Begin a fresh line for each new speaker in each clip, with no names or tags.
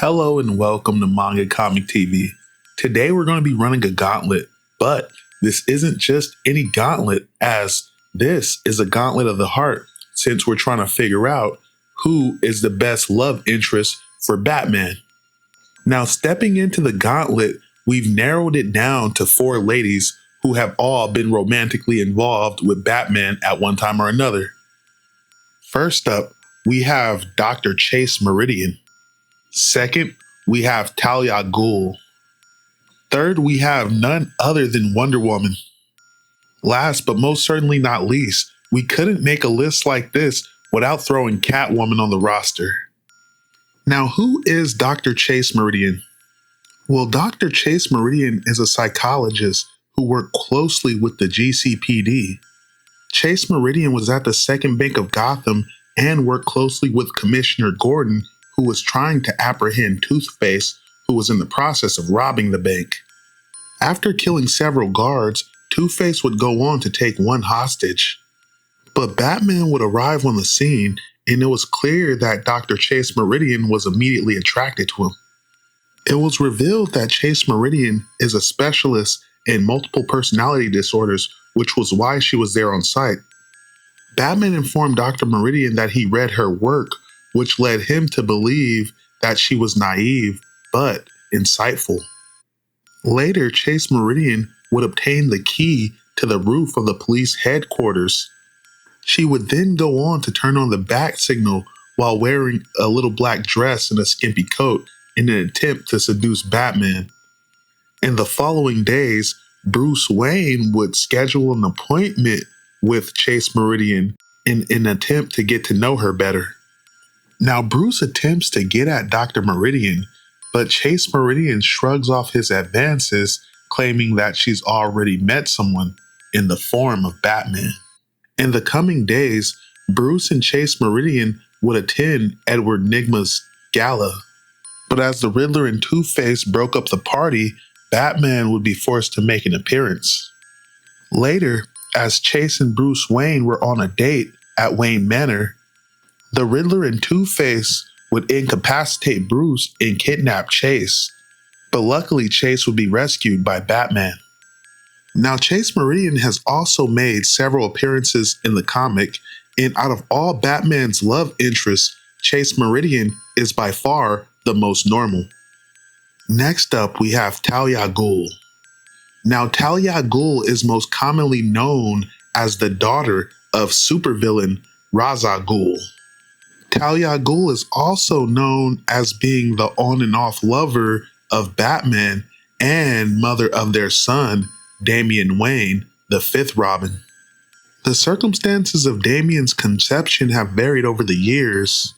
Hello and welcome to Manga Comic TV. Today we're going to be running a gauntlet, but this isn't just any gauntlet, as this is a gauntlet of the heart, since we're trying to figure out who is the best love interest for Batman. Now, stepping into the gauntlet, we've narrowed it down to 4 ladies who have all been romantically involved with Batman at one time or another. First up, we have Dr. Chase Meridian. Second, we have Talia al Ghul. Third, we have none other than Wonder Woman. Last but most certainly not least, we couldn't make a list like this without throwing Catwoman on the roster. Now, who is Dr. Chase Meridian? Well, Dr. Chase Meridian is a psychologist who worked closely with the GCPD. Chase Meridian was at the Second Bank of Gotham and worked closely with Commissioner Gordon, who was trying to apprehend Two-Face, who was in the process of robbing the bank. After killing several guards, Two-Face would go on to take one hostage. But Batman would arrive on the scene, and it was clear that Dr. Chase Meridian was immediately attracted to him. It was revealed that Chase Meridian is a specialist in multiple personality disorders, which was why she was there on site. Batman informed Dr. Meridian that he read her work, which led him to believe that she was naive, but insightful. Later, Chase Meridian would obtain the key to the roof of the police headquarters. She would then go on to turn on the bat signal while wearing a little black dress and a skimpy coat in an attempt to seduce Batman. In the following days, Bruce Wayne would schedule an appointment with Chase Meridian in an attempt to get to know her better. Now, Bruce attempts to get at Dr. Meridian, but Chase Meridian shrugs off his advances, claiming that she's already met someone in the form of Batman. In the coming days, Bruce and Chase Meridian would attend Edward Nygma's gala. But as the Riddler and Two-Face broke up the party, Batman would be forced to make an appearance. Later, as Chase and Bruce Wayne were on a date at Wayne Manor, the Riddler and Two-Face would incapacitate Bruce and kidnap Chase, but luckily Chase would be rescued by Batman. Now, Chase Meridian has also made several appearances in the comic, and out of all Batman's love interests, Chase Meridian is by far the most normal. Next up, we have Talia al Ghul. Now, Talia al Ghul is most commonly known as the daughter of supervillain Ra's al Ghul. Talia al Ghul is also known as being the on and off lover of Batman and mother of their son, Damian Wayne, the 5th Robin. The circumstances of Damian's conception have varied over the years,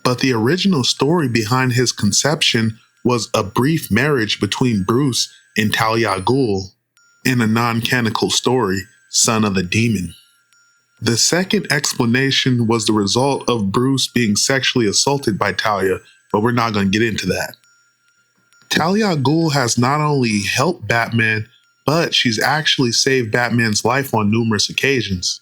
but the original story behind his conception was a brief marriage between Bruce and Talia al Ghul in a non-canonical story, Son of the Demon. The second explanation was the result of Bruce being sexually assaulted by Talia, but we're not going to get into that. Talia al Ghul has not only helped Batman, but she's actually saved Batman's life on numerous occasions.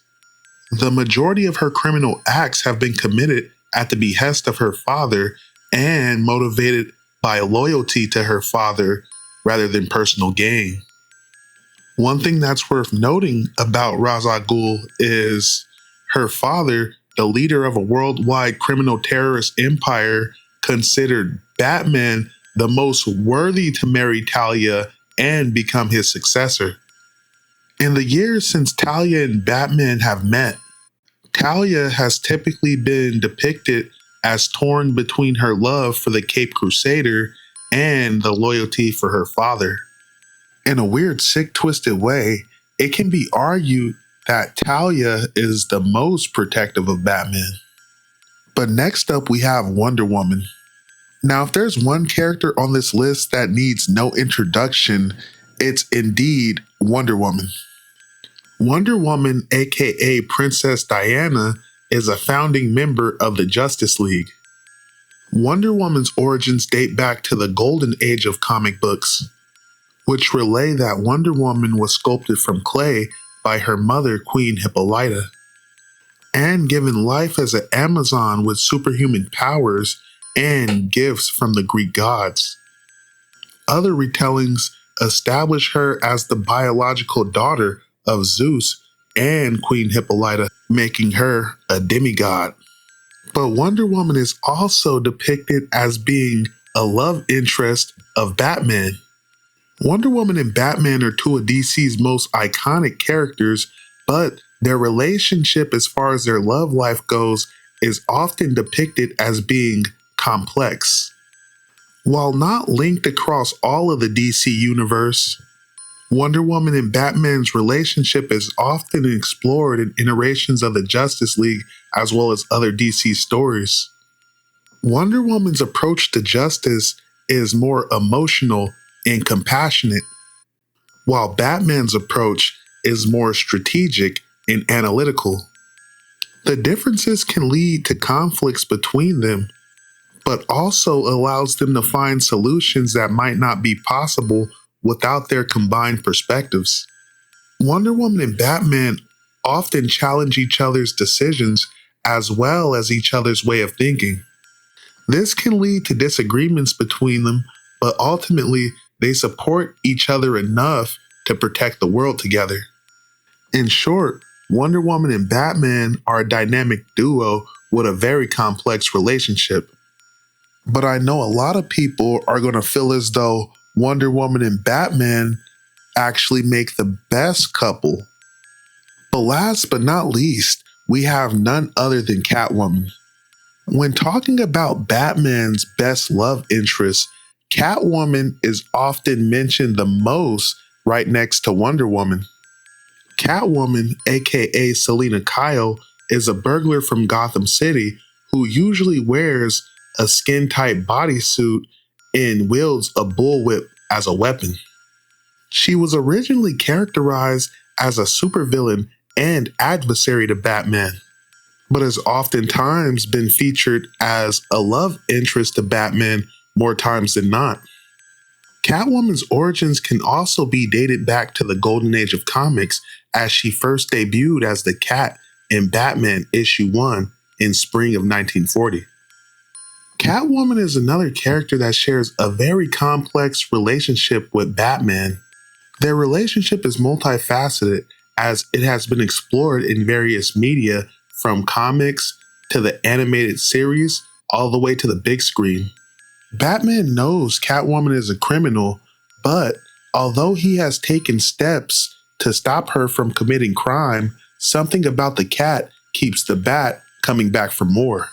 The majority of her criminal acts have been committed at the behest of her father and motivated by loyalty to her father rather than personal gain. One thing that's worth noting about Ra's al Ghul is her father, the leader of a worldwide criminal terrorist empire, considered Batman the most worthy to marry Talia and become his successor. In the years since Talia and Batman have met, Talia has typically been depicted as torn between her love for the Caped Crusader and the loyalty for her father. In a weird, sick, twisted way, it can be argued that Talia is the most protective of Batman. But next up, we have Wonder Woman. Now, if there's one character on this list that needs no introduction, it's indeed Wonder Woman. Wonder Woman, aka Princess Diana, is a founding member of the Justice League. Wonder Woman's origins date back to the golden age of comic books, which relay that Wonder Woman was sculpted from clay by her mother, Queen Hippolyta, and given life as an Amazon with superhuman powers and gifts from the Greek gods. Other retellings establish her as the biological daughter of Zeus and Queen Hippolyta, making her a demigod. But Wonder Woman is also depicted as being a love interest of Batman. Wonder Woman and Batman are two of DC's most iconic characters, but their relationship as far as their love life goes is often depicted as being complex. While not linked across all of the DC universe, Wonder Woman and Batman's relationship is often explored in iterations of the Justice League as well as other DC stories. Wonder Woman's approach to justice is more emotional and compassionate, while Batman's approach is more strategic and analytical. The differences can lead to conflicts between them, but also allows them to find solutions that might not be possible without their combined perspectives. Wonder Woman and Batman often challenge each other's decisions as well as each other's way of thinking. This can lead to disagreements between them, but ultimately they support each other enough to protect the world together. In short, Wonder Woman and Batman are a dynamic duo with a very complex relationship. But I know a lot of people are going to feel as though Wonder Woman and Batman actually make the best couple. But last but not least, we have none other than Catwoman. When talking about Batman's best love interest, Catwoman is often mentioned the most right next to Wonder Woman. Catwoman, aka Selina Kyle, is a burglar from Gotham City who usually wears a skin-tight bodysuit and wields a bullwhip as a weapon. She was originally characterized as a supervillain and adversary to Batman, but has oftentimes been featured as a love interest to Batman more times than not. Catwoman's origins can also be dated back to the golden age of comics, as she first debuted as the Cat in Batman issue 1 in spring of 1940. Catwoman is another character that shares a very complex relationship with Batman. Their relationship is multifaceted, as it has been explored in various media, from comics to the animated series all the way to the big screen. Batman knows Catwoman is a criminal, but although he has taken steps to stop her from committing crime, something about the cat keeps the Bat coming back for more.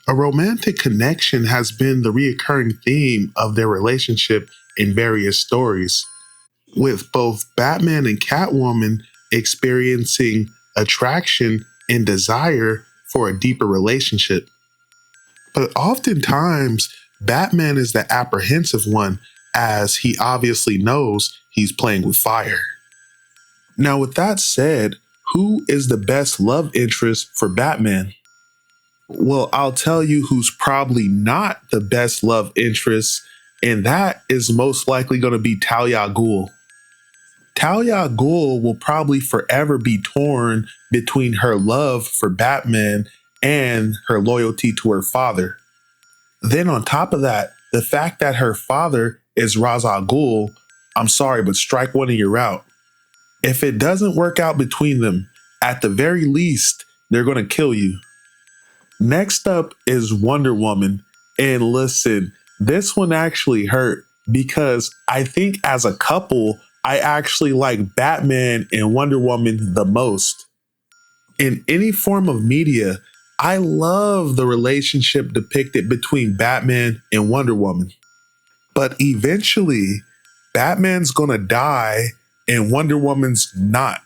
A romantic connection has been the recurring theme of their relationship in various stories, with both Batman and Catwoman experiencing attraction and desire for a deeper relationship. But oftentimes, Batman is the apprehensive one, as he obviously knows he's playing with fire. Now, with that said, who is the best love interest for Batman? Well, I'll tell you who's probably not the best love interest, and that is most likely going to be Talia al Ghul. Talia al Ghul will probably forever be torn between her love for Batman and her loyalty to her father. Then on top of that, the fact that her father is Ra's al Ghul, I'm sorry, but strike one and you're out. If it doesn't work out between them, at the very least, they're going to kill you. Next up is Wonder Woman. And listen, this one actually hurt because I think as a couple, I actually like Batman and Wonder Woman the most. In any form of media, I love the relationship depicted between Batman and Wonder Woman. But eventually, Batman's gonna die and Wonder Woman's not.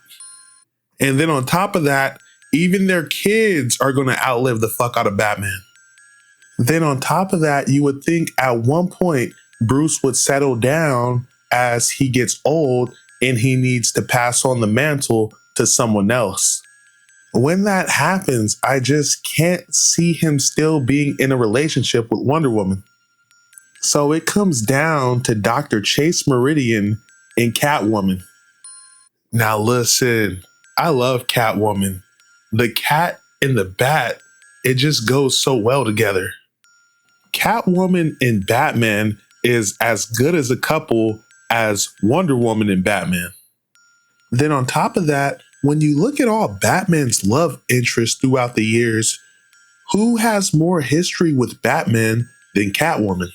And then on top of that, even their kids are gonna outlive the fuck out of Batman. Then on top of that, you would think at one point Bruce would settle down as he gets old and he needs to pass on the mantle to someone else. When that happens, I just can't see him still being in a relationship with Wonder Woman. So it comes down to Dr. Chase Meridian and Catwoman. Now listen, I love Catwoman. The cat and the bat, it just goes so well together. Catwoman and Batman is as good as a couple as Wonder Woman and Batman. Then on top of that, when you look at all Batman's love interests throughout the years, who has more history with Batman than Catwoman?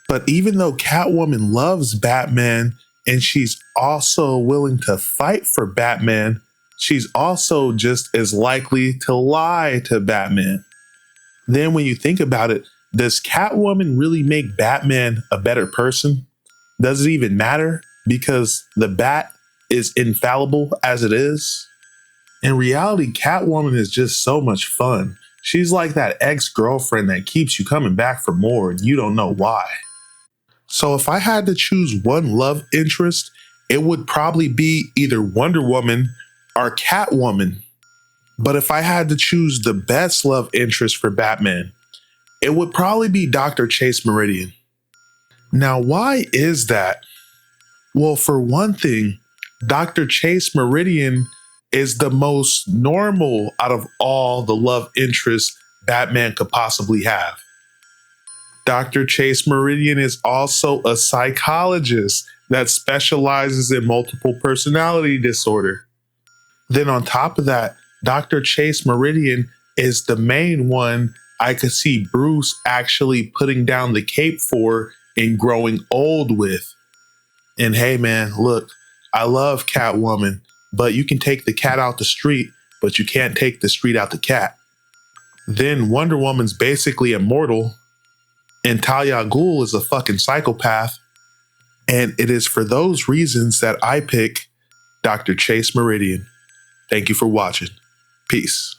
But even though Catwoman loves Batman and she's also willing to fight for Batman, she's also just as likely to lie to Batman. Then when you think about it, does Catwoman really make Batman a better person? Does it even matter? Because the Bat is infallible as it is? In reality, Catwoman is just so much fun. She's like that ex-girlfriend that keeps you coming back for more and you don't know why. So if I had to choose one love interest, it would probably be either Wonder Woman or Catwoman. But if I had to choose the best love interest for Batman, it would probably be Dr. Chase Meridian. Now, why is that? Well, for one thing, Dr. Chase Meridian is the most normal out of all the love interests Batman could possibly have. Dr. Chase Meridian is also a psychologist that specializes in multiple personality disorder. Then on top of that, Dr. Chase Meridian is the main one I could see Bruce actually putting down the cape for and growing old with. And hey man, look, I love Catwoman, but you can take the cat out the street, but you can't take the street out the cat. Then Wonder Woman's basically immortal, and Talia al Ghul is a fucking psychopath. And it is for those reasons that I pick Dr. Chase Meridian. Thank you for watching. Peace.